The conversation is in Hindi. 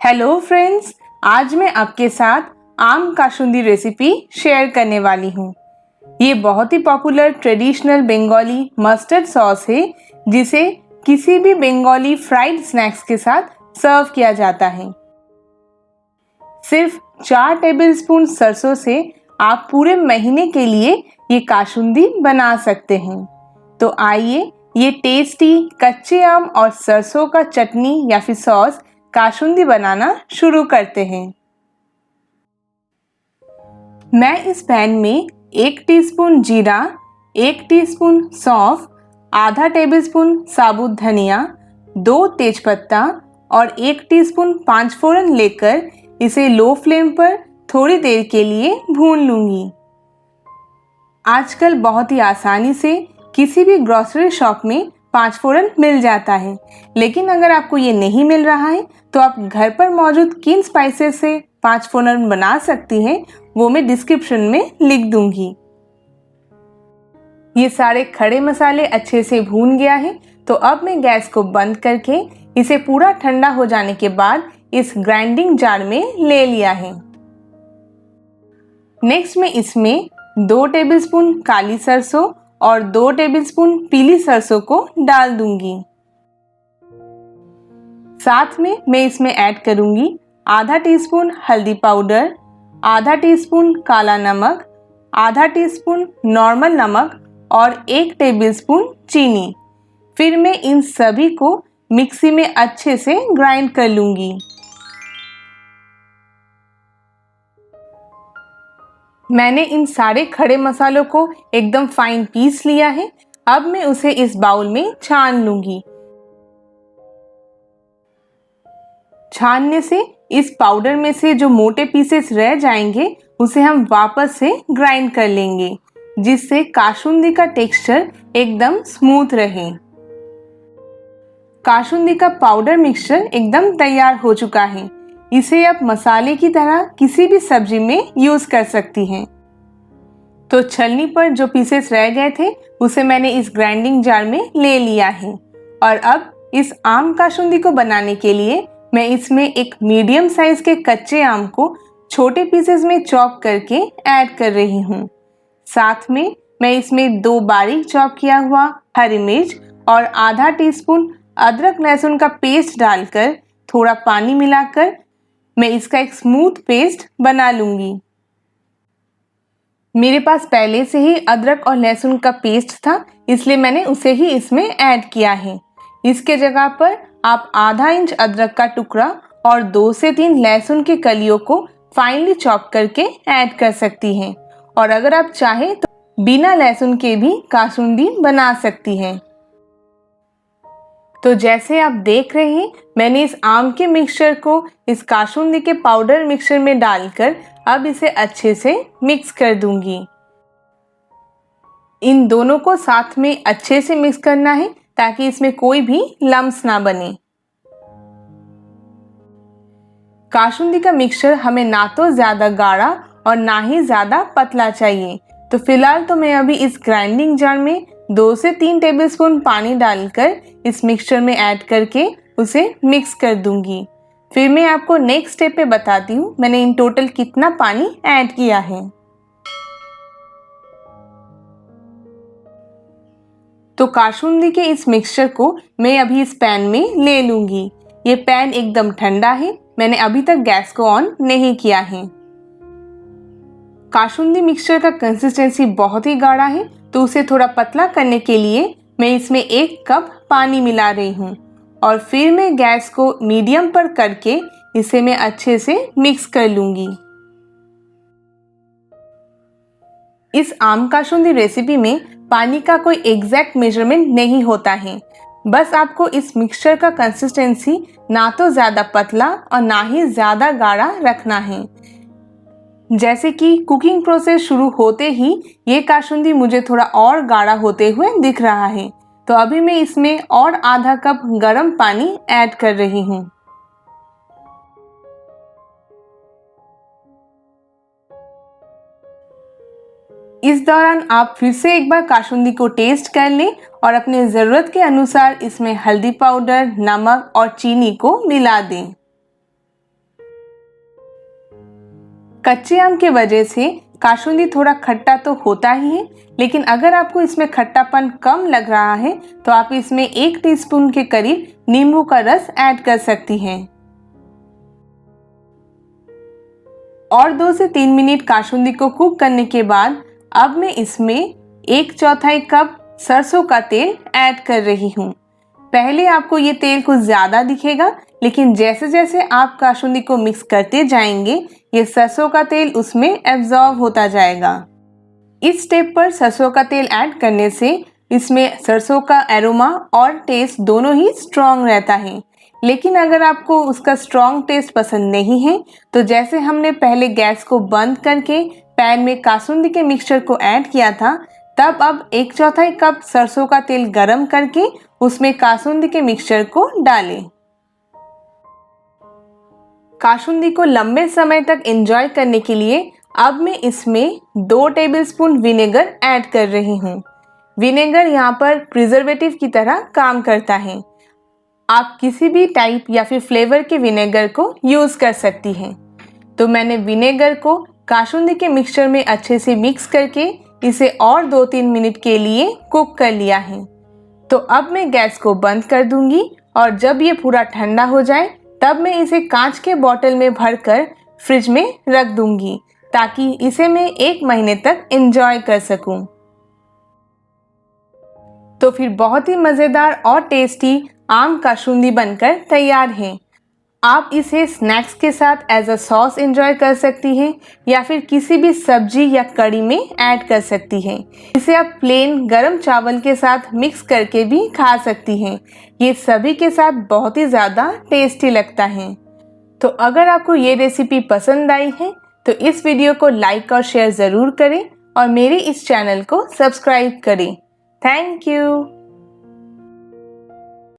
हेलो फ्रेंड्स, आज मैं आपके साथ आम कासुंदी रेसिपी शेयर करने वाली हूँ। ये बहुत ही popular traditional Bengali mustard sauce है जिसे किसी भी बंगाली फ्राइड स्नैक्स के साथ सर्व किया जाता है। सिर्फ 4 टेबलस्पून सरसों से आप पूरे महीने के लिए ये कासुंदी बना सकते हैं। तो आइए ये टेस्टी कच्चे आम और सरसों का चटनी या फिर सॉस कासुंदी बनाना शुरू करते हैं। मैं इस पैन में 1 टीस्पून जीरा, 1 टीस्पून सौंफ, आधा टेबलस्पून साबुत धनिया, 2 तेजपत्ता और 1 टीस्पून 5 फोरन लेकर इसे लो फ्लेम पर थोड़ी देर के लिए भून लूंगी। आजकल बहुत ही आसानी से किसी भी ग्रोसरी शॉप में 5 फोरन मिल जाता है, लेकिन अगर आपको ये नहीं मिल रहा है तो आप घर पर मौजूद किन स्पाइसेस से 5 फोरन बना सकती हैं वो मैं डिस्क्रिप्शन में लिख दूंगी। ये सारे खड़े मसाले अच्छे से भून गया है तो अब मैं गैस को बंद करके इसे पूरा ठंडा हो जाने के बाद इस ग्राइंडिंग जार में ले लिया है। नेक्स्ट मैं इसमें 2 टेबलस्पून काली सरसों और 2 टेबलस्पून पीली सरसों को डाल दूंगी। साथ में मैं इसमें ऐड करूंगी आधा टीस्पून हल्दी पाउडर, आधा टीस्पून काला नमक, आधा टीस्पून नॉर्मल नमक और 1 टेबलस्पून चीनी। फिर मैं इन सभी को मिक्सी में अच्छे से ग्राइंड कर लूंगी। मैंने इन सारे खड़े मसालों को एकदम फाइन पीस लिया है। अब मैं उसे इस बाउल में छान लूंगी। छानने से इस पाउडर में से जो मोटे पीसेस रह जाएंगे उसे हम वापस से ग्राइंड कर लेंगे, जिससे कासुंदी का टेक्सचर एकदम स्मूथ रहे। कासुंदी का पाउडर मिक्सचर एकदम तैयार हो चुका है। इसे आप मसाले की तरह किसी भी सब्जी में यूज कर सकती हैं। तो छलनी पर जो पीसेस रह गए थे उसे मैंने इस ग्राइंडिंग जार में ले लिया है। और अब इस आम कासुंदी को बनाने के लिए मैं इसमें एक मीडियम साइज के कच्चे आम को छोटे पीसेस में चॉप करके ऐड कर रही हूँ। साथ में मैं इसमें 2 बारीक चॉप किया हुआ हरी मिर्च और आधा टीस्पून अदरक लहसुन का पेस्ट डालकर थोड़ा पानी मिलाकर मैं इसका एक स्मूथ पेस्ट बना लूंगी। मेरे पास पहले से ही अदरक और लहसुन का पेस्ट था, इसलिए मैंने उसे ही इसमें ऐड किया है। इसके जगह पर आप आधा इंच अदरक का टुकड़ा और 2 से 3 लहसुन की कलियों को फाइनली चॉप करके ऐड कर सकती हैं। और अगर आप चाहें तो बिना लहसुन के भी कासुंदी बना सकती हैं। तो जैसे आप देख रहे हैं मैंने इस आम के मिक्सचर को इस कासुंदी के पाउडर मिक्सचर में डालकर अब इसे अच्छे से मिक्स कर दूंगी। इन दोनों को साथ में अच्छे से मिक्स करना है ताकि इसमें कोई भी लम्स ना बने। कासुंदी का मिक्सचर हमें ना तो ज्यादा गाढ़ा और ना ही ज्यादा पतला चाहिए। तो फिलहाल तो मैं अभी इस ग्राइंडिंग जार में 2 से 3 टेबलस्पून पानी डालकर इस मिक्सचर में ऐड करके उसे मिक्स कर दूंगी। फिर मैं आपको नेक्स्ट स्टेप पे बताती हूँ मैंने इन टोटल कितना पानी ऐड किया है। तो कासुंदी के इस मिक्सचर को मैं अभी इस पैन में ले लूंगी। ये पैन एकदम ठंडा है, मैंने अभी तक गैस को ऑन नहीं किया है। कासुंदी मिक्सचर का कंसिस्टेंसी बहुत ही गाढ़ा है, तो उसे थोड़ा पतला करने के लिए मैं इसमें 1 कप पानी मिला रही हूँ और फिर मैं गैस को मीडियम पर करके इसे मैं अच्छे से मिक्स कर लूंगी। इस आम कासुंदी रेसिपी में पानी का कोई एग्जैक्ट मेजरमेंट नहीं होता है, बस आपको इस मिक्सचर का कंसिस्टेंसी ना तो ज़्यादा पतला और ना ही ज़्यादा गाढ़ा रखना है। जैसे कि कुकिंग प्रोसेस शुरू होते ही ये कासुंदी मुझे थोड़ा और गाढ़ा होते हुए दिख रहा है, तो अभी मैं इसमें और आधा कप गर्म पानी ऐड कर रही हूँ। इस दौरान आप फिर से एक बार कासुंदी को टेस्ट कर लें और अपने ज़रूरत के अनुसार इसमें हल्दी पाउडर, नमक और चीनी को मिला दें। कच्चे आम के वजह से कासुंदी थोड़ा खट्टा तो होता ही है, लेकिन अगर आपको इसमें खट्टापन कम लग रहा है तो आप इसमें 1 टीस्पून के करीब नींबू का रस ऐड कर सकती हैं। और 2 से 3 मिनट कासुंदी को कुक करने के बाद अब मैं इसमें 1/4 कप सरसों का तेल ऐड कर रही हूँ। पहले आपको ये तेल कुछ ज़्यादा दिखेगा, लेकिन जैसे जैसे आप कासुंदी को मिक्स करते जाएंगे ये सरसों का तेल उसमें एब्जॉर्ब होता जाएगा। इस स्टेप पर सरसों का तेल ऐड करने से इसमें सरसों का एरोमा और टेस्ट दोनों ही स्ट्रॉन्ग रहता है। लेकिन अगर आपको उसका स्ट्रॉन्ग टेस्ट पसंद नहीं है तो जैसे हमने पहले गैस को बंद करके पैन में कासुंदी के मिक्सचर को ऐड किया था, तब अब 1/4 कप सरसों का तेल गरम करके उसमें कासुंदी के मिक्सचर को डालें। कासुंदी को लंबे समय तक एंजॉय करने के लिए अब मैं इसमें 2 टेबलस्पून विनेगर ऐड कर रही हूँ। विनेगर यहाँ पर प्रिजर्वेटिव की तरह काम करता है। आप किसी भी टाइप या फिर फ्लेवर के विनेगर को यूज़ कर सकती हैं। तो मैंने विनेगर को कासुंदी के मिक्सचर में अच्छे से मिक्स करके इसे और 2-3 मिनट के लिए कुक कर लिया है। तो अब मैं गैस को बंद कर दूंगी और जब ये पूरा ठंडा हो जाए तब मैं इसे कांच के बोतल में भरकर फ्रिज में रख दूंगी, ताकि इसे मैं 1 महीने तक एंजॉय कर सकूं। तो फिर बहुत ही मज़ेदार और टेस्टी आम कासुंदी बनकर तैयार है। आप इसे स्नैक्स के साथ एज अ सॉस एंजॉय कर सकती हैं या फिर किसी भी सब्जी या कड़ी में ऐड कर सकती हैं। इसे आप प्लेन गरम चावल के साथ मिक्स करके भी खा सकती हैं। ये सभी के साथ बहुत ही ज़्यादा टेस्टी लगता है। तो अगर आपको ये रेसिपी पसंद आई है तो इस वीडियो को लाइक और शेयर ज़रूर करें और मेरे इस चैनल को सब्सक्राइब करें। Thank you.